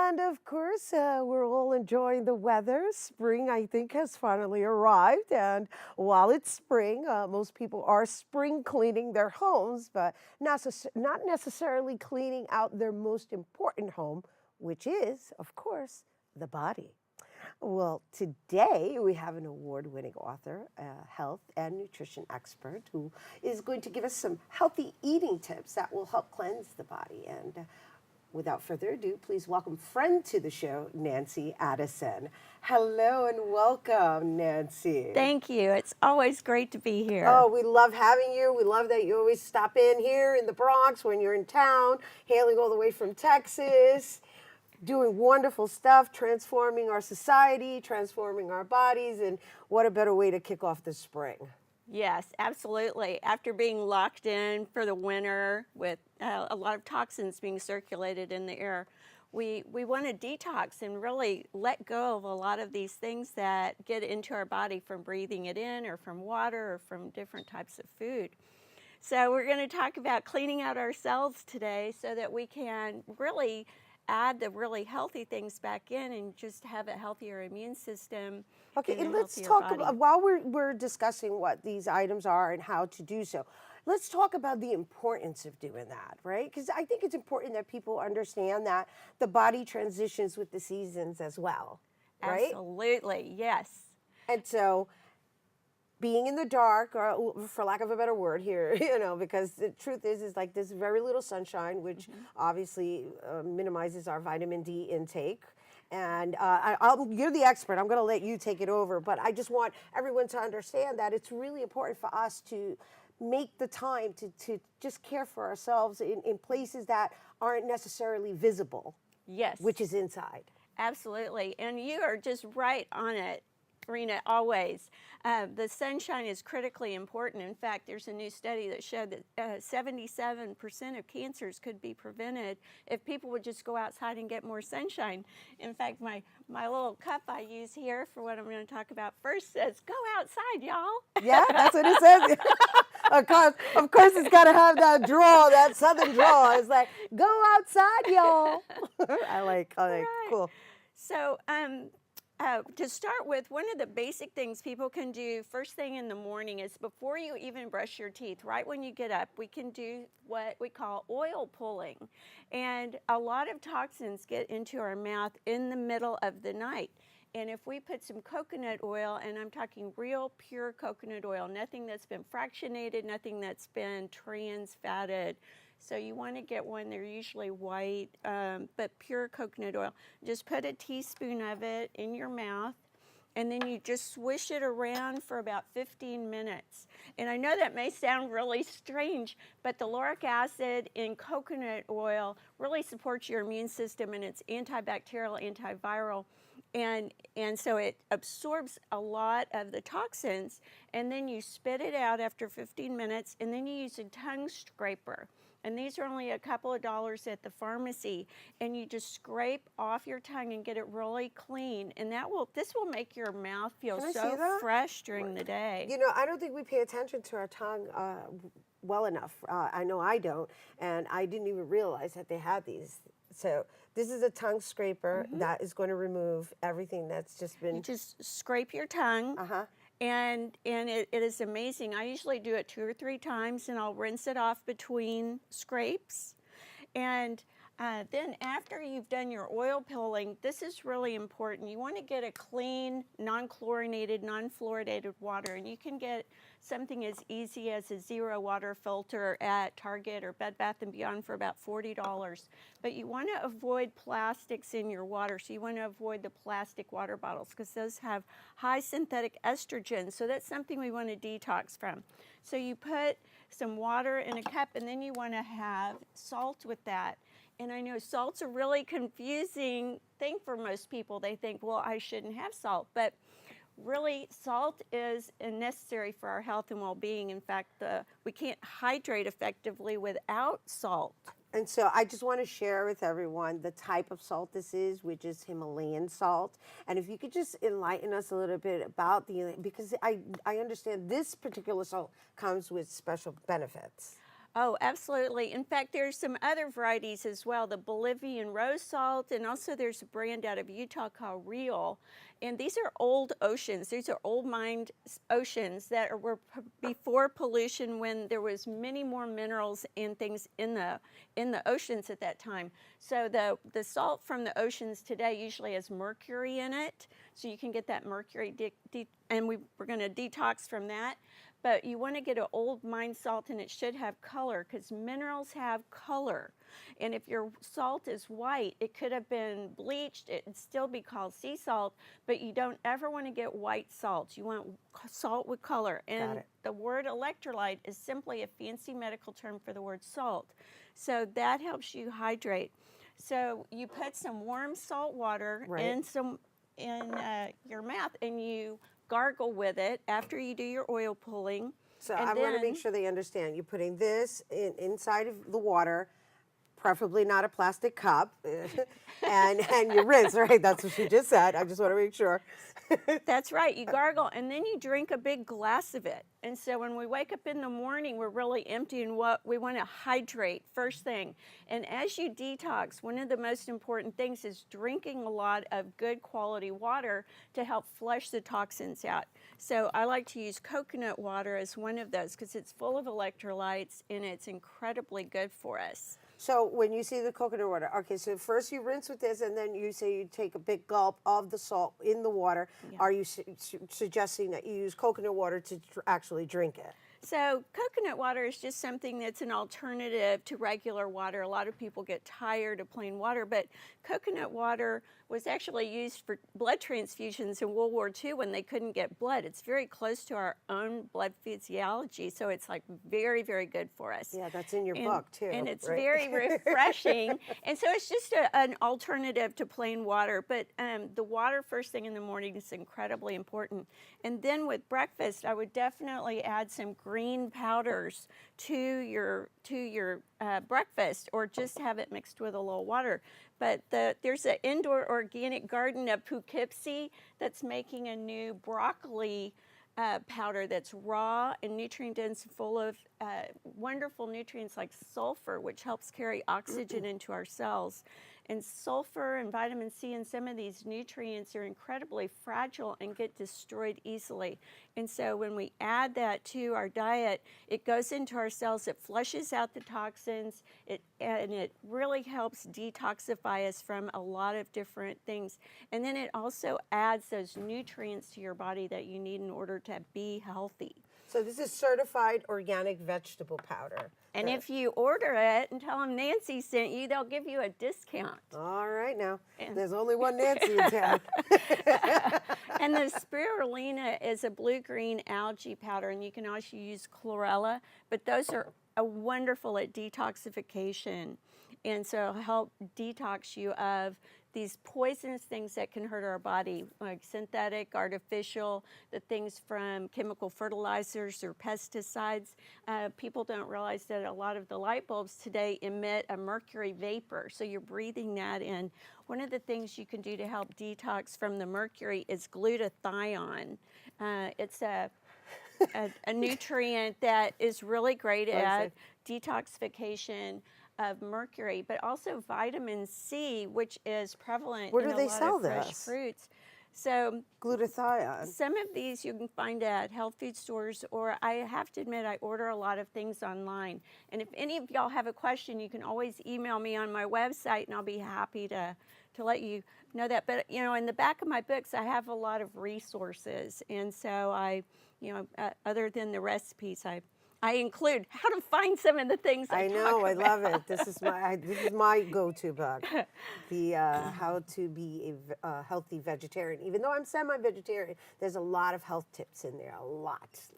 And of course, we're all enjoying the weather. Spring, I think, has finally arrived. And while it's spring, most people are spring cleaning their homes, but not necessarily cleaning out their most important home, which is, of course, the body. Well, today we have an award-winning author, health and nutrition expert, who is going to give us some healthy eating tips that will help cleanse the body. And without further ado, please welcome friend to the show, Nancy Addison. Hello and welcome, Nancy. Thank you. It's always great to be here. Oh, we love having you. We love that you always stop in here in the Bronx when you're in town, hailing all the way from Texas. Doing wonderful stuff, transforming our society, transforming our bodies, and what a better way to kick off the spring. Yes, absolutely. After being locked in for the winter with a lot of toxins being circulated in the air, we want to detox and really let go of a lot of these things that get into our body from breathing it in or from water or from different types of food. So we're going to talk about cleaning out our cells today so that we can really add the really healthy things back in and just have a healthier immune system. Okay, and let's talk about, while we're discussing what these items are and how to do so, let's talk about the importance of doing that, right? Because I think it's important that people understand that the body transitions with the seasons as well, right? Absolutely, yes. And so being in the dark, or for lack of a better word here, because the truth is like there's very little sunshine, which obviously minimizes our vitamin D intake. And you're the expert. I'm going to let you take it over. But I just want everyone to understand that it's really important for us to make the time to just care for ourselves in places that aren't necessarily visible. Yes. Which is inside. Absolutely. And you are just right on it, Rhina, always. The sunshine is critically important. In fact, there's a new study that showed that 77% of cancers could be prevented if people would just go outside and get more sunshine. In fact, my little cup I use here for what I'm going to talk about first says, "Go outside, y'all." Yeah, that's what it says. Of course, it's got to have that draw, that southern draw. It's like, "Go outside, y'all." I like, Right. Cool. So, to start with, one of the basic things people can do first thing in the morning is before you even brush your teeth, right when you get up, we can do what we call oil pulling. And a lot of toxins get into our mouth in the middle of the night. And if we put some coconut oil, and I'm talking real pure coconut oil, nothing that's been fractionated, nothing that's been trans fatted. So you want to get one, they're usually white, but pure coconut oil. Just put a teaspoon of it in your mouth, and then you just swish it around for about 15 minutes. And I know that may sound really strange, but the lauric acid in coconut oil really supports your immune system, and it's antibacterial, antiviral. And so it absorbs a lot of the toxins, and then you spit it out after 15 minutes, and then you use a tongue scraper. And these are only a couple of dollars at the pharmacy, and you just scrape off your tongue and get it really clean, and this will make your mouth feel so fresh during the day. I don't think we pay attention to our tongue well enough. I know I don't, and I didn't even realize that they had these. So this is a tongue scraper that is going to remove everything that's just been. You just scrape your tongue. And it is amazing. I usually do it 2 or 3 times, and I'll rinse it off between scrapes. And then after you've done your oil pulling, this is really important. You want to get a clean, non-chlorinated, non-fluoridated water. And you can get something as easy as a zero water filter at Target or Bed Bath & Beyond for about $40. But you want to avoid plastics in your water. So you want to avoid the plastic water bottles because those have high synthetic estrogen. So that's something we want to detox from. So you put some water in a cup, and then you want to have salt with that. And I know salt's a really confusing thing for most people. They think, well, I shouldn't have salt. But really, salt is necessary for our health and well-being. In fact, we can't hydrate effectively without salt. And so I just want to share with everyone the type of salt this is, which is Himalayan salt. And if you could just enlighten us a little bit about because I understand this particular salt comes with special benefits. Oh, absolutely. In fact, there's some other varieties as well, the Bolivian rose salt, and also there's a brand out of Utah called Real. And these are old oceans. These are old mined oceans that were before pollution, when there was many more minerals and things in the oceans at that time. So the salt from the oceans today usually has mercury in it. So you can get that mercury, and we're going to detox from that. But you want to get an old mine salt, and it should have color, because minerals have color. And if your salt is white, it could have been bleached. It'd still be called sea salt, but you don't ever want to get white salt. You want salt with color. And the word electrolyte is simply a fancy medical term for the word salt. So that helps you hydrate. So you put some warm salt water in your mouth, and you gargle with it after you do your oil pulling. So I want to make sure they understand. You're putting this inside of the water, preferably not a plastic cup, and you rinse, right? That's what she just said. I just want to make sure. That's right. You gargle, and then you drink a big glass of it. And so when we wake up in the morning, we're really emptying what we want to hydrate first thing. And as you detox, one of the most important things is drinking a lot of good quality water to help flush the toxins out. So I like to use coconut water as one of those, because it's full of electrolytes and it's incredibly good for us. So when you see the coconut water, okay, so first you rinse with this, and then you say you take a big gulp of the salt in the water. Yeah. Are you suggesting that you use coconut water to actually drink it? So coconut water is just something that's an alternative to regular water. A lot of people get tired of plain water, but coconut water was actually used for blood transfusions in World War II when they couldn't get blood. It's very close to our own blood physiology, so it's like very, very good for us. Yeah, that's in your book too. And it's very refreshing. And so it's just an alternative to plain water. But the water first thing in the morning is incredibly important. And then with breakfast, I would definitely add some green powders to your breakfast, or just have it mixed with a little water. But there's an indoor organic garden of Poughkeepsie that's making a new broccoli powder that's raw and nutrient dense, full of wonderful nutrients like sulfur, which helps carry oxygen into our cells. And sulfur and vitamin C and some of these nutrients are incredibly fragile and get destroyed easily. And so when we add that to our diet, it goes into our cells, it flushes out the toxins, and it really helps detoxify us from a lot of different things. And then it also adds those nutrients to your body that you need in order to be healthy. So this is certified organic vegetable powder. And if you order it and tell them Nancy sent you, they'll give you a discount. All right, now. There's only one Nancy in town. And the Spirulina is a blue-green algae powder, and you can also use chlorella, but those are wonderful at detoxification. And so help detox you of these poisonous things that can hurt our body, like synthetic, artificial, the things from chemical fertilizers or pesticides. People don't realize that a lot of the light bulbs today emit a mercury vapor, so you're breathing that in. One of the things you can do to help detox from the mercury is glutathione. It's a nutrient that is really great at detoxification of mercury, but also vitamin C, which is prevalent in a lot of fresh fruits. So glutathione. Some of these you can find at health food stores, or I have to admit I order a lot of things online. And if any of y'all have a question, you can always email me on my website, and I'll be happy to let you know that. But you know, in the back of my books, I have a lot of resources, and so I, other than the recipes, I include how to find some of the things I talk about. I love it. This is my go-to book, the how to be a healthy vegetarian. Even though I'm semi-vegetarian, there's a lot of health tips in there. Lots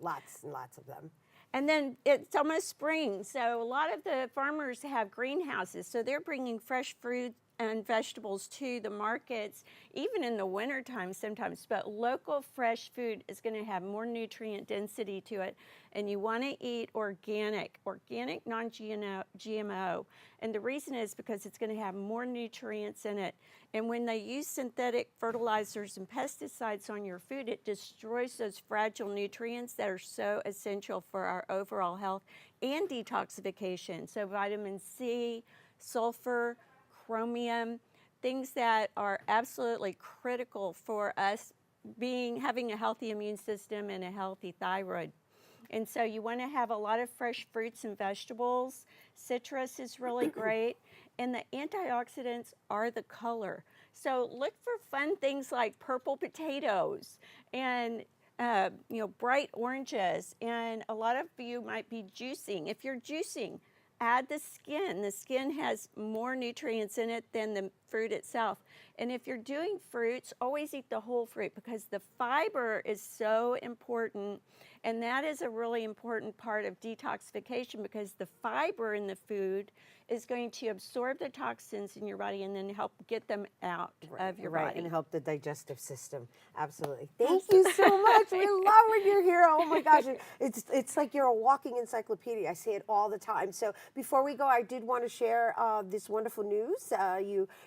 and lots of them. And then it's almost spring, so a lot of the farmers have greenhouses, so they're bringing fresh fruit and vegetables to the markets, even in the wintertime sometimes. But local fresh food is going to have more nutrient density to it. And you want to eat organic, non-GMO. And the reason is because it's going to have more nutrients in it. And when they use synthetic fertilizers and pesticides on your food, it destroys those fragile nutrients that are so essential for our overall health and detoxification. So vitamin C, sulfur, chromium, things that are absolutely critical for us having a healthy immune system and a healthy thyroid. And so you want to have a lot of fresh fruits and vegetables. Citrus is really great. And the antioxidants are the color. So look for fun things like purple potatoes and bright oranges. And a lot of you might be juicing. If you're juicing, add the skin. The skin has more nutrients in it than the fruit itself. And if you're doing fruits, always eat the whole fruit because the fiber is so important. And that is a really important part of detoxification because the fiber in the food is going to absorb the toxins in your body and then help get them out of your body. And help the digestive system. Absolutely. Thank you so much. We love when you're here. Oh my gosh. It's like you're a walking encyclopedia. I say it all the time. So before we go, I did want to share this wonderful news.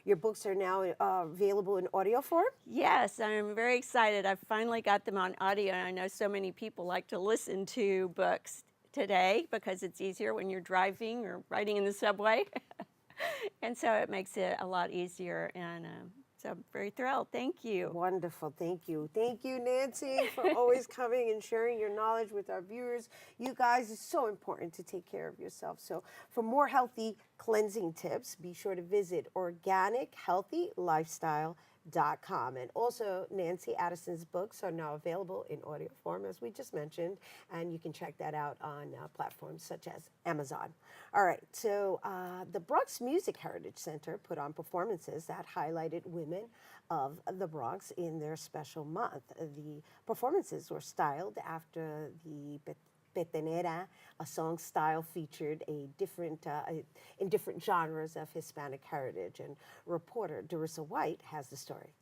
Your books are now available in audio form. Yes, I'm very excited. I've finally got them on audio, and I know so many people like to listen to books today because it's easier when you're driving or riding in the subway. And so it makes it a lot easier. And so I'm very thrilled. Thank you. Wonderful. Thank you. Thank you, Nancy, for always coming and sharing your knowledge with our viewers. You guys, it's so important to take care of yourself. So for more healthy cleansing tips, be sure to visit organichealthylifestyle.com. And also, Nancy Addison's books are now available in audio form, as we just mentioned, and you can check that out on platforms such as Amazon. All right, so the Bronx Music Heritage Center put on performances that highlighted women of the Bronx in their special month. The performances were styled after the Petenera, a song style featured in different genres of Hispanic heritage. And reporter Darissa White has the story.